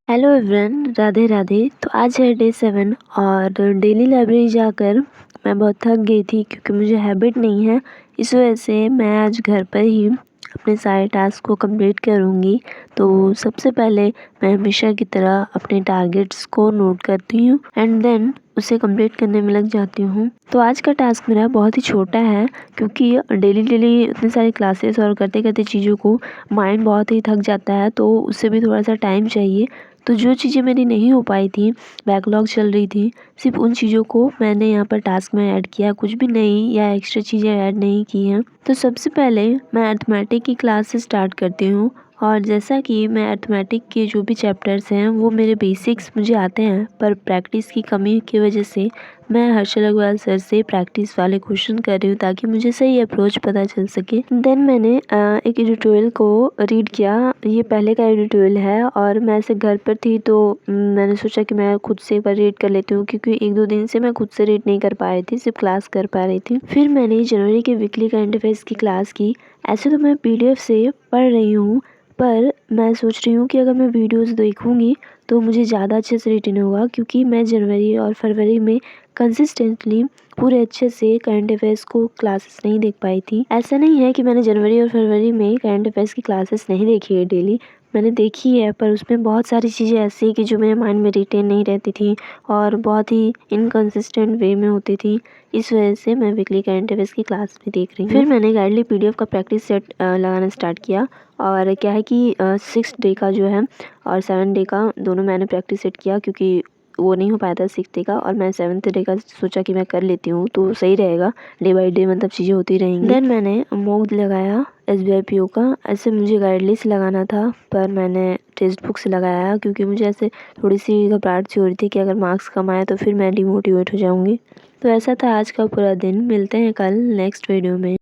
Hello everyone, Radhe Radhe. तो आज है डे 7 और डेली लाइब्रेरी जाकर मैं बहुत थक गई थी क्योंकि मुझे हैबिट नहीं है। इस वजह से मैं आज घर पर ही अपने सारे टास्क को कंप्लीट करूँगी। तो सबसे पहले मैं हमेशा की तरह अपने टारगेट्स को नोट करती हूँ एंड देन उसे कंप्लीट करने में लग जाती हूँ। तो आज का टास्क मेरा बहुत ही छोटा है क्योंकि डेली इतनी सारी क्लासेस और करते करते चीज़ों को माइंड बहुत ही थक जाता है, तो उससे भी थोड़ा सा टाइम चाहिए। तो जो चीज़ें मेरी नहीं हो पाई थी, बैकलॉग चल रही थी, सिर्फ उन चीज़ों को मैंने यहाँ पर टास्क में ऐड किया, कुछ भी नई या एक्स्ट्रा चीज़ें ऐड नहीं की हैं। तो सबसे पहले मैं अरिथमेटिक की क्लास से स्टार्ट करती हूँ और जैसा कि मैं अरिथमेटिक के जो भी चैप्टर्स हैं वो मेरे बेसिक्स मुझे आते हैं, पर प्रैक्टिस की कमी की वजह से मैं हर्षल अग्रवाल सर से प्रैक्टिस वाले क्वेश्चन कर रही हूँ ताकि मुझे सही अप्रोच पता चल सके। देन मैंने एक एडिटोरियल को रीड किया। ये पहले का एडिटोरियल है और मैं ऐसे घर पर थी तो मैंने सोचा कि मैं खुद से एक बार रीड कर लेती हूँ क्योंकि 1-2 दिन से मैं खुद से रीड नहीं कर पा रही थी, सिर्फ क्लास कर पा रही थी। फिर मैंने जनवरी के वीकली करंट अफेयर्स की क्लास की। ऐसे तो मैं PDF से पढ़ रही हूँ, पर मैं सोच रही हूँ कि अगर मैं वीडियोस देखूँगी तो मुझे ज़्यादा अच्छे से रिटेन होगा क्योंकि मैं जनवरी और फरवरी में कंसिस्टेंटली पूरे अच्छे से करंट अफेयर्स को क्लासेस नहीं देख पाई थी। ऐसा नहीं है कि मैंने जनवरी और फरवरी में करंट अफेयर्स की क्लासेस नहीं देखी है डेली, मैंने देखी है, पर उसमें बहुत सारी चीज़ें ऐसी हैं कि जो मेरे माइंड में रिटेन नहीं रहती थी और बहुत ही इनकंसिस्टेंट वे में होती थी। इस वजह से मैं वीकली करंट अफेयर्स की क्लास भी देख रही हूँ। फिर मैंने गाइडली PDF का प्रैक्टिस सेट लगाना स्टार्ट किया और क्या है कि 6 डे का जो है और 7 डे का दोनों मैंने प्रैक्टिस सेट किया क्योंकि वो नहीं हो पाया था 6 डे का, और मैं 7th डे का सोचा कि मैं कर लेती हूँ तो सही रहेगा, डे बाई डे मतलब चीज़ें होती रहेंगी। देन मैंने मॉक लगाया SBI PO का। ऐसे मुझे गाइडली से लगाना था पर मैंने टेक्स्ट बुक से लगाया क्योंकि मुझे ऐसे थोड़ी सी घबराहट सी हो रही थी कि अगर मार्क्स कम आए तो फिर मैं डिमोटिवेट हो जाऊँगी। तो ऐसा था आज का पूरा दिन। मिलते हैं कल नेक्स्ट वीडियो में।